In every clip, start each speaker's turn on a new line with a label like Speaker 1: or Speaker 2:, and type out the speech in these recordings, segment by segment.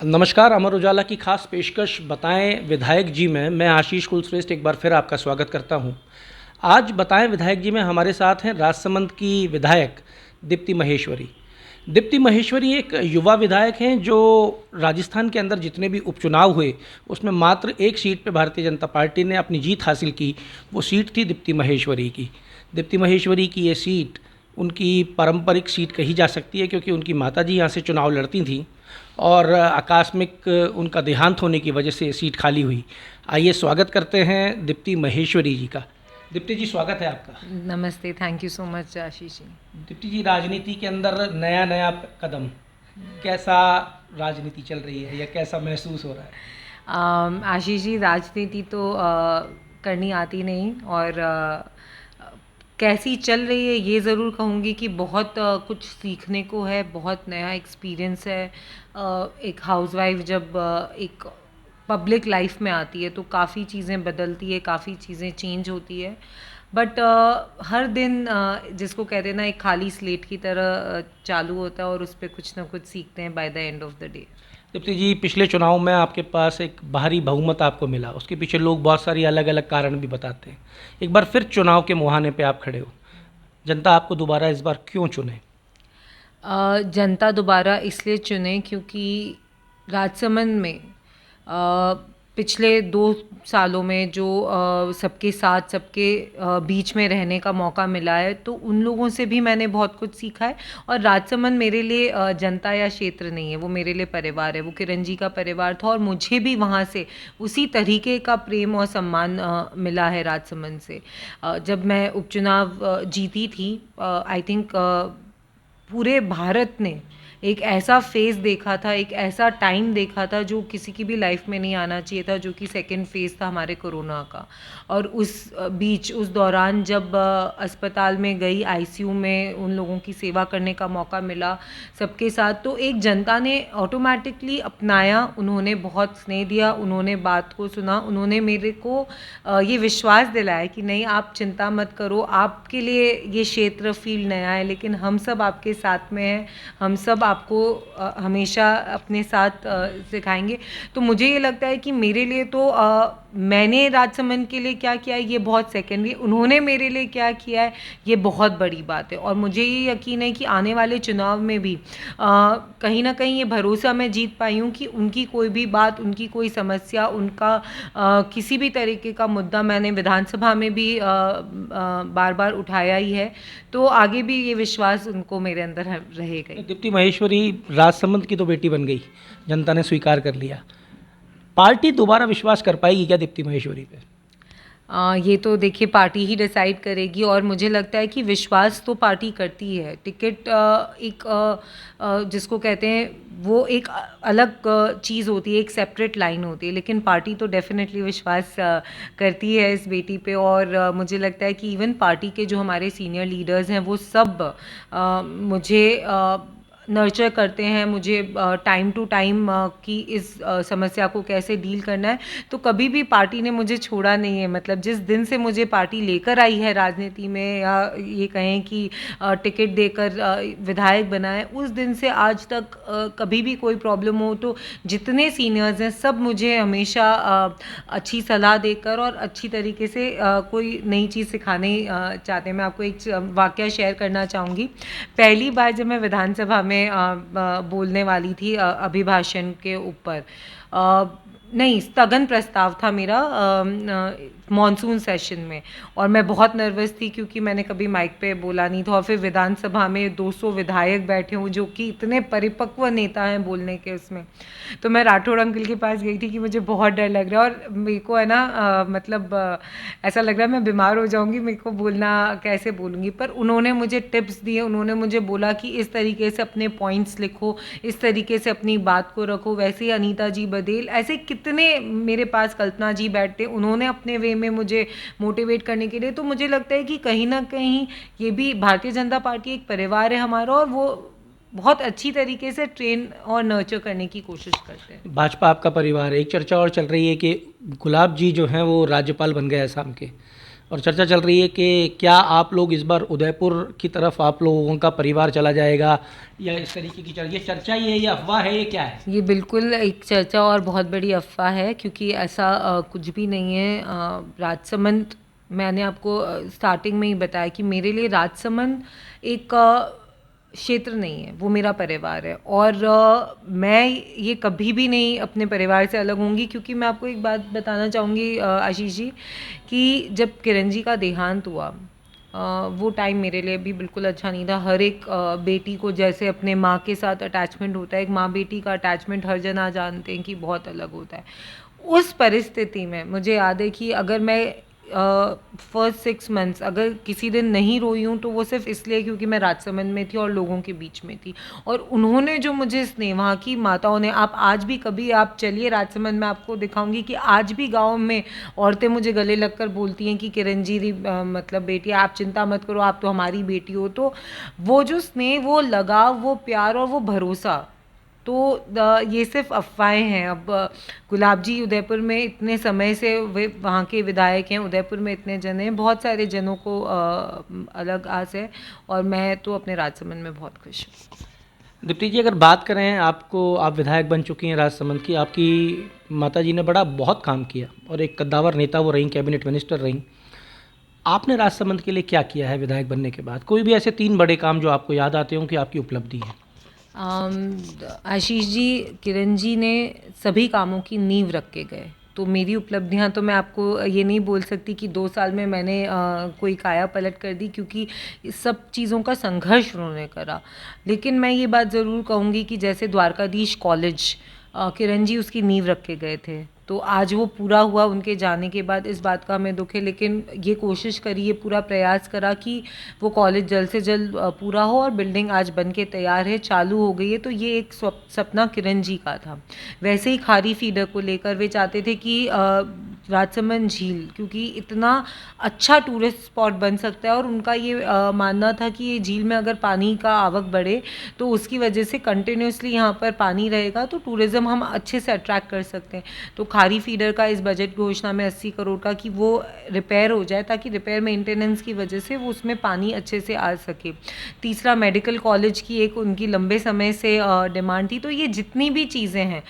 Speaker 1: नमस्कार, अमर उजाला की खास पेशकश बताएं विधायक जी में मैं आशीष कुलश्रेष्ठ एक बार फिर आपका स्वागत करता हूं। आज बताएं विधायक जी में हमारे साथ हैं राजसमंद की विधायक दीप्ति महेश्वरी। दीप्ति महेश्वरी एक युवा विधायक हैं जो राजस्थान के अंदर जितने भी उपचुनाव हुए उसमें मात्र एक सीट पे भारतीय जनता पार्टी ने अपनी जीत हासिल की। वो सीट थी दीप्ति महेश्वरी की। दीप्ति महेश्वरी की ये सीट उनकी पारंपरिक सीट कही जा सकती है क्योंकि उनकी माताजी यहाँ से चुनाव लड़ती थीं और आकस्मिक उनका देहांत होने की वजह से ये सीट खाली हुई। आइए स्वागत करते हैं दीप्ति महेश्वरी जी का। दीप्ति जी, स्वागत है आपका।
Speaker 2: नमस्ते, thank you so much Ashish ji.
Speaker 1: Deepti जी, राजनीति के अंदर नया नया कदम, कैसा राजनीति चल रही है या कैसा महसूस हो रहा है?
Speaker 2: आशीष जी, राजनीति तो करनी आती नहीं और कैसी चल रही है ये ज़रूर कहूँगी कि बहुत कुछ सीखने को है, बहुत नया एक्सपीरियंस है। एक हाउसवाइफ जब एक पब्लिक लाइफ में आती है तो काफ़ी चीज़ें बदलती है, काफ़ी चीज़ें चेंज होती है। बट हर दिन जिसको कहते हैं ना, एक खाली स्लेट की तरह चालू होता है और उस पर कुछ ना कुछ सीखते हैं by the end of the day.
Speaker 1: Deepti ji, पिछले चुनाव में आपके पास एक भारी बहुमत आपको मिला, उसके पीछे लोग बहुत सारी अलग अलग कारण भी बताते हैं। एक बार फिर चुनाव के मुहाने पे आप खड़े हो, जनता आपको दोबारा इस बार क्यों चुने?
Speaker 2: जनता दोबारा इसलिए चुने क्योंकि राजसमंद में पिछले 2 सालों में जो सबके साथ सबके बीच में रहने का मौका मिला है, तो उन लोगों से भी मैंने बहुत कुछ सीखा है। और राजसमंद मेरे लिए जनता या क्षेत्र नहीं है, वो मेरे लिए परिवार है। वो किरण जी का परिवार था और मुझे भी वहाँ से उसी तरीके का प्रेम और सम्मान मिला है राजसमंद से। जब मैं उपचुनाव जीती थी, आई थिंक पूरे भारत ने एक ऐसा फेज़ देखा था, एक ऐसा टाइम देखा था जो किसी की भी लाइफ में नहीं आना चाहिए था, जो कि सेकंड फेज़ था हमारे कोरोना का। और उस बीच उस दौरान जब अस्पताल में गई, आईसीयू में उन लोगों की सेवा करने का मौका मिला सबके साथ, तो एक जनता ने ऑटोमेटिकली अपनाया। उन्होंने बहुत स्नेह दिया, उन्होंने बात को सुना, उन्होंने मेरे को ये विश्वास दिलाया कि नहीं, आप चिंता मत करो, आपके लिए ये क्षेत्र फील्ड नया है लेकिन हम सब आपके साथ में हैं, हम सब आपको हमेशा अपने साथ सिखाएंगे। तो मुझे ये लगता है कि मेरे लिए तो मैंने राजसमंद के लिए क्या किया है ये बहुत सेकेंडरी, उन्होंने मेरे लिए क्या किया है ये बहुत बड़ी बात है। और मुझे ये यकीन है कि आने वाले चुनाव में भी कहीं ना कहीं ये भरोसा मैं जीत पाई हूँ कि उनकी कोई भी बात, उनकी कोई समस्या, उनका किसी भी तरीके का मुद्दा मैंने विधानसभा में भी बार बार उठाया ही है। तो आगे भी ये विश्वास उनको मेरे अंदर रहेगा।
Speaker 1: दीप्ति महेश्वरी राजसमंद की तो बेटी बन गई, जनता ने स्वीकार कर लिया। पार्टी दोबारा विश्वास कर पाएगी क्या दीप्ति महेश्वरी पे?
Speaker 2: ये तो देखिए पार्टी ही डिसाइड करेगी और मुझे लगता है कि विश्वास तो पार्टी करती है। टिकट एक जिसको कहते हैं वो एक अलग चीज़ होती है, एक सेपरेट लाइन होती है, लेकिन पार्टी तो डेफिनेटली विश्वास करती है इस बेटी पे। और मुझे लगता है कि इवन पार्टी के जो हमारे सीनियर लीडर्स हैं वो सब मुझे नर्चर करते हैं, मुझे टाइम टू टाइम कि इस समस्या को कैसे डील करना है। तो कभी भी पार्टी ने मुझे छोड़ा नहीं है। मतलब जिस दिन से मुझे पार्टी लेकर आई है राजनीति में, या ये कहें कि टिकट देकर विधायक बना है, उस दिन से आज तक कभी भी कोई प्रॉब्लम हो तो जितने सीनियर्स हैं सब मुझे हमेशा अच्छी सलाह देकर और अच्छी तरीके से कोई नई चीज़ सिखाने चाहते हैं। मैं आपको एक वाकया शेयर करना चाहूँगी। पहली बार जब मैं विधानसभा में बोलने वाली थी अभिभाषण के ऊपर, नहीं, स्थगन प्रस्ताव था मेरा मॉनसून सेशन में, और मैं बहुत नर्वस थी क्योंकि मैंने कभी माइक पे बोला नहीं था। और फिर विधानसभा में 200 विधायक बैठे हों जो कि इतने परिपक्व नेता हैं बोलने के उसमें। तो मैं राठौड़ अंकल के पास गई थी कि मुझे बहुत डर लग रहा है और मेरे को है ना मतलब ऐसा लग रहा है मैं बीमार हो जाऊंगी, मेरे को बोलना कैसे बोलूँगी। पर उन्होंने मुझे टिप्स दिए, उन्होंने मुझे बोला कि इस तरीके से अपने पॉइंट्स लिखो, इस तरीके से अपनी बात को रखो। वैसे ही अनीता जी बदेल, ऐसे कितने मेरे पास, कल्पना जी बैठते, उन्होंने अपने वे में मुझे मोटिवेट करने के लिए। तो मुझे लगता है कि कहीं ना कहीं ये भी भारतीय जनता पार्टी एक परिवार है हमारा, और वो बहुत अच्छी तरीके से ट्रेन और नर्चर करने की कोशिश करते हैं।
Speaker 1: भाजपा आपका परिवार है। एक चर्चा और चल रही है कि गुलाब जी जो हैं वो राज्यपाल बन गए असम के, और चर्चा चल रही है कि क्या आप लोग इस बार उदयपुर की तरफ आप लोगों का परिवार चला जाएगा, या इस तरीके की ये चर्चा ही है, ये अफवाह है, ये क्या है?
Speaker 2: ये बिल्कुल एक चर्चा और बहुत बड़ी अफ़वाह है, क्योंकि ऐसा कुछ भी नहीं है। राजसमंद, मैंने आपको स्टार्टिंग में ही बताया कि मेरे लिए राजसमंद एक क्षेत्र नहीं है, वो मेरा परिवार है। और मैं ये कभी भी नहीं अपने परिवार से अलग होंगी, क्योंकि मैं आपको एक बात बताना चाहूँगी आशीष जी, कि जब किरण जी का देहांत हुआ, वो टाइम मेरे लिए भी बिल्कुल अच्छा नहीं था। हर एक बेटी को जैसे अपने माँ के साथ अटैचमेंट होता है, एक माँ बेटी का अटैचमेंट हर जना जानते हैं कि बहुत अलग होता है। उस परिस्थिति में मुझे याद है कि अगर मैं फर्स्ट 6 मंथ्स अगर किसी दिन नहीं रोई हूँ, तो वो सिर्फ इसलिए क्योंकि मैं राजसमंद में थी और लोगों के बीच में थी। और उन्होंने जो मुझे स्नेह, वहाँ की माताओं ने, आप आज भी कभी आप चलिए राजसमंद में, आपको दिखाऊंगी कि आज भी गांव में औरतें मुझे गले लगकर बोलती हैं कि किरण जी मतलब बेटी, आप चिंता मत करो, आप तो हमारी बेटी हो। तो वो जो स्नेह, वो लगाव, वो प्यार और वो भरोसा, तो ये सिर्फ अफवाहें हैं। अब गुलाब जी उदयपुर में इतने समय से वे वहाँ के विधायक हैं, उदयपुर में इतने जन हैं, बहुत सारे जनों को अलग आस है, और मैं तो अपने राजसमंद में बहुत खुश हूँ।
Speaker 1: दीप्ति जी, अगर बात करें, आपको, आप विधायक बन चुकी हैं राजसमंद की, आपकी माता जी ने बहुत काम किया और एक कद्दावर नेता वो रहीं, कैबिनेट मिनिस्टर रहीं। आपने राजसमंद के लिए क्या किया है विधायक बनने के बाद? कोई भी ऐसे 3 बड़े काम जो आपको याद आते हों कि आपकी उपलब्धि है?
Speaker 2: आशीष जी, किरण जी ने सभी कामों की नींव रख के गए, तो मेरी उपलब्धियां तो मैं आपको ये नहीं बोल सकती कि 2 साल में मैंने कोई काया पलट कर दी, क्योंकि इस सब चीज़ों का संघर्ष उन्होंने करा। लेकिन मैं ये बात ज़रूर कहूँगी कि जैसे द्वारकाधीश कॉलेज, किरण जी उसकी नींव रख के गए थे, तो आज वो पूरा हुआ उनके जाने के बाद, इस बात का हमें दुख है। लेकिन ये कोशिश करी, ये पूरा प्रयास करा कि वो कॉलेज जल्द से जल्द पूरा हो, और बिल्डिंग आज बन के तैयार है, चालू हो गई है। तो ये एक सपना किरण जी का था। वैसे ही खारी फीडर को लेकर वे चाहते थे कि राजसमंद झील, क्योंकि इतना अच्छा टूरिस्ट स्पॉट बन सकता है, और उनका ये मानना था कि ये झील में अगर पानी का आवक बढ़े, तो उसकी वजह से कंटिन्यूसली यहाँ पर पानी रहेगा, तो टूरिज़्म हम अच्छे से अट्रैक्ट कर सकते हैं। तो खारी फीडर का इस बजट घोषणा में 80 करोड़ का, कि वो रिपेयर हो जाए, ताकि रिपेयर मेंटेनेंस की वजह से वो उसमें पानी अच्छे से आ सके। तीसरा, मेडिकल कॉलेज की एक उनकी लंबे समय से डिमांड थी। तो ये जितनी भी चीज़ें हैं,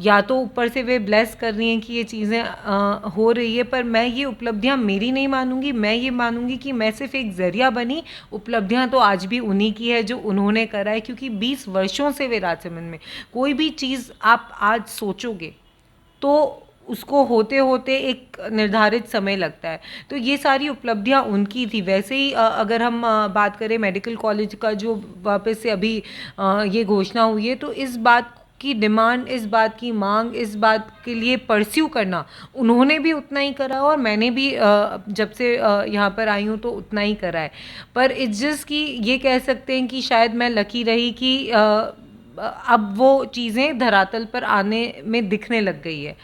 Speaker 2: या तो ऊपर से वे ब्लेस कर रही हैं कि ये चीज़ें हो रही है, पर मैं ये उपलब्धियां मेरी नहीं मानूंगी। मैं ये मानूंगी कि मैं सिर्फ एक ज़रिया बनी, उपलब्धियां तो आज भी उन्हीं की है जो उन्होंने करा है, क्योंकि 20 वर्षों से वे राजसमंद में, कोई भी चीज़ आप आज सोचोगे तो उसको होते होते एक निर्धारित समय लगता है। तो ये सारी उपलब्धियां उनकी थी। वैसे ही अगर हम बात करें मेडिकल कॉलेज का, जो वापस से अभी ये घोषणा हुई है, तो इस बात की डिमांड, इस बात की मांग, इस बात के लिए परस्यू करना उन्होंने भी उतना ही करा, और मैंने भी जब से यहाँ पर आई हूँ तो उतना ही करा है। पर इट्स जस्ट कि ये कह सकते हैं कि शायद मैं लकी रही कि अब वो चीज़ें धरातल पर आने में दिखने लग गई है।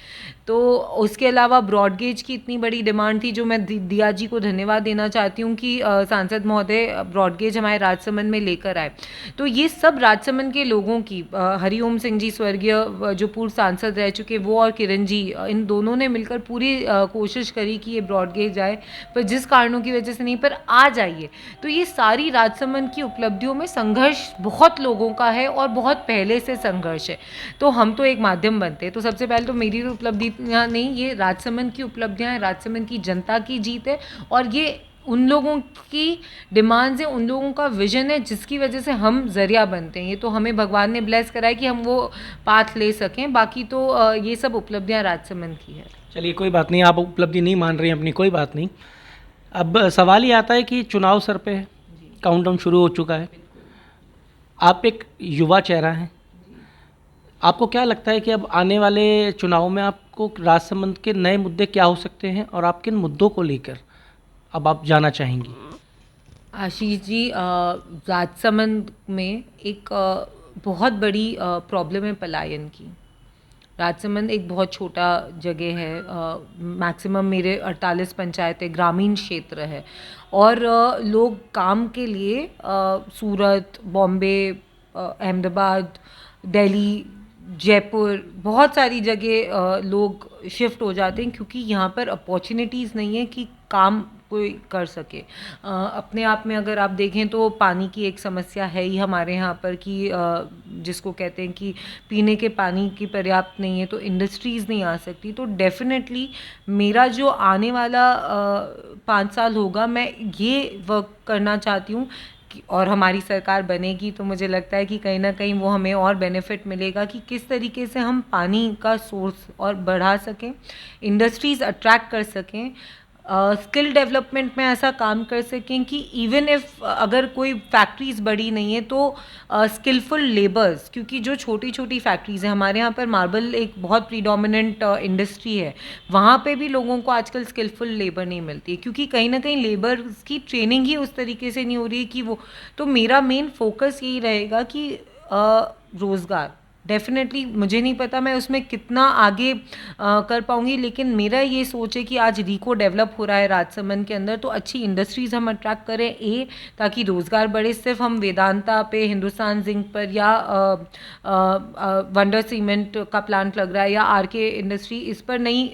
Speaker 2: तो उसके अलावा ब्रॉड गेज की इतनी बड़ी डिमांड थी, जो मैं दिया जी को धन्यवाद देना चाहती हूँ कि सांसद महोदय ब्रॉड गेज हमारे राजसमंद में लेकर आए। तो ये सब राजसमंद के लोगों की, हरिओम सिंह जी स्वर्गीय जो पूर्व सांसद रह चुके, वो और किरण जी, इन दोनों ने मिलकर पूरी कोशिश करी कि ये ब्रॉड गेज आए, पर जिस कारणों की वजह से नहीं, पर आ जाइए। तो ये सारी राजसमंद की उपलब्धियों में संघर्ष बहुत लोगों का है, और बहुत पहले से संघर्ष है। तो हम तो एक माध्यम बनते हैं। तो सबसे पहले तो मेरी उपलब्धियाँ नहीं, ये राजसमंद की उपलब्धियाँ हैं, राजसमंद की जनता की जीत है, और ये उन लोगों की डिमांड्स हैं, उन लोगों का विजन है, जिसकी वजह से हम ज़रिया बनते हैं। ये तो हमें भगवान ने ब्लेस करा है कि हम वो पाथ ले सकें। बाकी तो ये सब उपलब्धियाँ राजसमंद की है।
Speaker 1: चलिए, कोई बात नहीं, आप उपलब्धि नहीं मान रही हैं अपनी, कोई बात नहीं। अब सवाल ये आता है कि चुनाव सर पे है, काउंटडाउन शुरू हो चुका है, आप एक युवा चेहरा हैं, आपको क्या लगता है कि अब आने वाले चुनाव में आपको राजसमंद के नए मुद्दे क्या हो सकते हैं, और आप किन मुद्दों को लेकर अब आप जाना चाहेंगी?
Speaker 2: आशीष जी, राजसमंद में एक बहुत बड़ी प्रॉब्लम है पलायन की। राजसमंद एक बहुत छोटा जगह है, मैक्सिमम मेरे 48 पंचायतें ग्रामीण क्षेत्र है, और लोग काम के लिए सूरत, बॉम्बे, अहमदाबाद, दिल्ली, जयपुर, बहुत सारी जगह लोग शिफ्ट हो जाते हैं, क्योंकि यहाँ पर अपॉर्चुनिटीज़ नहीं है कि काम कोई कर सके। अपने आप में अगर आप देखें तो पानी की एक समस्या है ही हमारे यहाँ पर कि जिसको कहते हैं कि पीने के पानी की पर्याप्त नहीं है, तो इंडस्ट्रीज़ नहीं आ सकती। तो डेफिनेटली मेरा जो आने वाला 5 साल होगा, मैं ये वर्क करना चाहती हूँ और हमारी सरकार बनेगी तो मुझे लगता है कि कहीं ना कहीं वो हमें और बेनिफिट मिलेगा कि किस तरीके से हम पानी का सोर्स और बढ़ा सकें, इंडस्ट्रीज़ अट्रैक्ट कर सकें, स्किल डेवलपमेंट में ऐसा काम कर सकें कि इवन इफ़ अगर कोई फैक्ट्रीज़ बड़ी नहीं है तो स्किलफुल लेबर्स, क्योंकि जो छोटी छोटी फैक्ट्रीज़ हैं हमारे यहाँ पर, मार्बल एक बहुत प्रीडोमिनेंट इंडस्ट्री है, वहाँ पे भी लोगों को आजकल स्किलफुल लेबर नहीं मिलती है क्योंकि कहीं ना कहीं लेबर्स की ट्रेनिंग ही उस तरीके से नहीं हो रही है कि वो। तो मेरा मेन फोकस यही रहेगा कि रोज़गार डेफिनेटली, मुझे नहीं पता मैं उसमें कितना आगे कर पाऊँगी, लेकिन मेरा ये सोच है कि आज रीको डेवलप हो रहा है राजसमंद के अंदर, तो अच्छी इंडस्ट्रीज़ हम अट्रैक्ट करें ताकि रोज़गार बढ़े। सिर्फ हम वेदांता पे, हिंदुस्तान जिंक पर या वंडर सीमेंट का प्लांट लग रहा है या आरके इंडस्ट्री, इस पर नहीं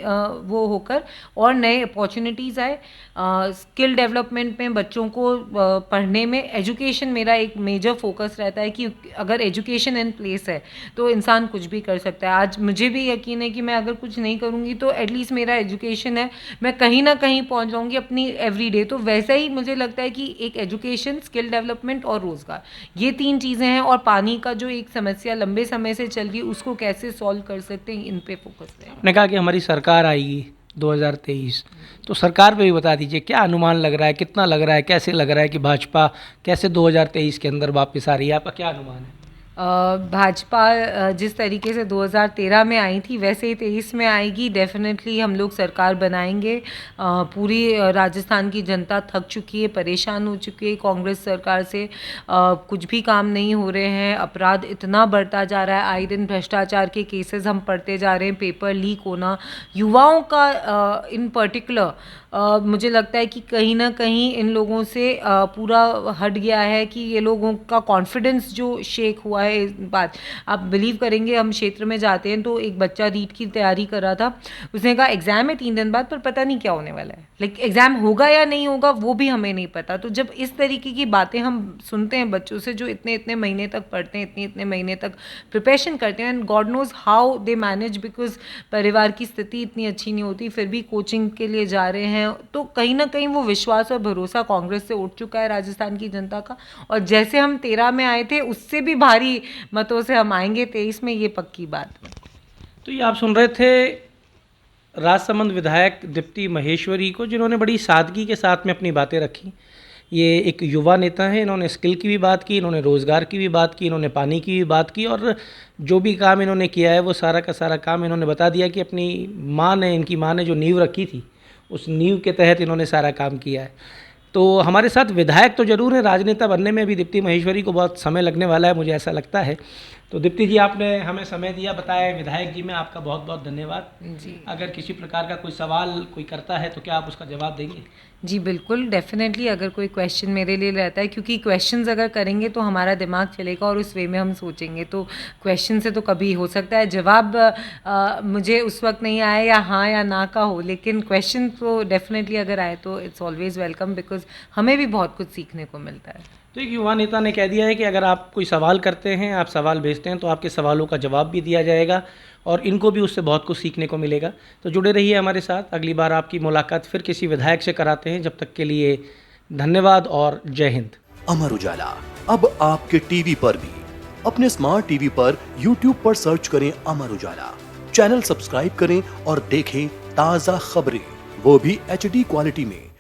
Speaker 2: वो होकर और नए अपॉर्चुनिटीज़ आए। स्किल डेवलपमेंट में बच्चों को पढ़ने में, एजुकेशन मेरा एक मेजर फोकस रहता है कि अगर एजुकेशन इन प्लेस है तो इंसान कुछ भी कर सकता है। आज मुझे भी यकीन है कि मैं अगर कुछ नहीं करूँगी तो एटलीस्ट मेरा एजुकेशन है, मैं कहीं ना कहीं पहुँच जाऊँगी अपनी एवरीडे। तो वैसा ही मुझे लगता है कि एक एजुकेशन, स्किल डेवलपमेंट और रोज़गार, ये 3 चीज़ें हैं। और पानी का जो एक समस्या लंबे समय से चल रही है उसको कैसे सॉल्व कर सकते हैं, इन पे फोकस है।
Speaker 1: आपने कहा कि हमारी सरकार आएगी 2023, तो सरकार पे भी बता दीजिए क्या अनुमान लग रहा है, कितना लग रहा है, कैसे लग रहा है कि भाजपा कैसे 2023 के अंदर वापस आ रही है, आपका क्या अनुमान है?
Speaker 2: भाजपा जिस तरीके से 2013 में आई थी वैसे ही 23 में आएगी। डेफिनेटली हम लोग सरकार बनाएंगे। पूरी राजस्थान की जनता थक चुकी है, परेशान हो चुकी है कांग्रेस सरकार से। कुछ भी काम नहीं हो रहे हैं, अपराध इतना बढ़ता जा रहा है, आए दिन भ्रष्टाचार के केसेस हम पढ़ते जा रहे हैं, पेपर लीक होना, युवाओं का इन पर्टिकुलर मुझे लगता है कि कहीं ना कहीं इन लोगों से पूरा हट गया है कि ये लोगों का कॉन्फिडेंस जो शेक हुआ है। इस बात आप बिलीव करेंगे, हम क्षेत्र में जाते हैं तो एक बच्चा रीट की तैयारी कर रहा था, उसने कहा एग्ज़ाम है 3 दिन बाद, पर पता नहीं क्या होने वाला है, लाइक एग्ज़ाम होगा या नहीं होगा वो भी हमें नहीं पता। तो जब इस तरीके की बातें हम सुनते हैं बच्चों से जो इतने इतने महीने तक पढ़ते हैं, इतने इतने महीने तक प्रिपरेशन करते हैं, and God knows how they manage, because परिवार की स्थिति इतनी अच्छी नहीं होती, फिर भी कोचिंग के लिए जा रहे हैं, तो कहीं ना कहीं वो विश्वास और भरोसा कांग्रेस से उठ चुका है राजस्थान की जनता का। और जैसे हम 13 में आए थे उससे भी भारी मतों से हम आएंगे 23 में, ये पक्की बात है।
Speaker 1: तो ये आप सुन रहे थे राजसमंद विधायक दीप्ति महेश्वरी को, जिन्होंने बड़ी सादगी के साथ में अपनी बातें रखी। ये एक युवा नेता हैं, इन्होंने स्किल की भी बात की, इन्होंने रोज़गार की भी बात की, इन्होंने पानी की भी बात की, और जो भी काम इन्होंने किया है वो सारा का सारा काम इन्होंने बता दिया कि अपनी माँ ने, इनकी माँ ने जो नींव रखी थी उस नींव के तहत इन्होंने सारा काम किया है। तो हमारे साथ विधायक तो ज़रूर है, राजनेता बनने में भी दीप्ति महेश्वरी को बहुत समय लगने वाला है, मुझे ऐसा लगता है। तो दीप्ति जी, आपने हमें समय दिया, बताया विधायक जी, में आपका बहुत बहुत धन्यवाद
Speaker 2: जी।
Speaker 1: अगर किसी प्रकार का कोई सवाल कोई करता है तो क्या आप उसका जवाब देंगे?
Speaker 2: जी बिल्कुल, डेफिनेटली अगर कोई क्वेश्चन मेरे लिए रहता है, क्योंकि क्वेश्चंस अगर करेंगे तो हमारा दिमाग चलेगा और उस वे में हम सोचेंगे, तो क्वेश्चन से तो कभी हो सकता है जवाब मुझे उस वक्त नहीं आए या हाँ या ना का हो, लेकिन क्वेश्चन तो डेफिनेटली अगर आए तो इट्स ऑलवेज़ वेलकम, बिकॉज हमें भी बहुत कुछ सीखने को मिलता है।
Speaker 1: तो एक युवा नेता ने कह दिया है कि अगर आप कोई सवाल करते हैं, आप सवाल भेजते हैं, तो आपके सवालों का जवाब भी दिया जाएगा और इनको भी उससे बहुत कुछ सीखने को मिलेगा। तो जुड़े रहिए हमारे साथ, अगली बार आपकी मुलाकात फिर किसी विधायक से कराते हैं। जब तक के लिए धन्यवाद और जय हिंद।
Speaker 3: अमर उजाला अब आपके टीवी पर भी। अपने स्मार्ट टीवी पर YouTube पर सर्च करें अमर उजाला, चैनल सब्सक्राइब करें और देखें ताज़ा खबरें, वो भी HD क्वालिटी में।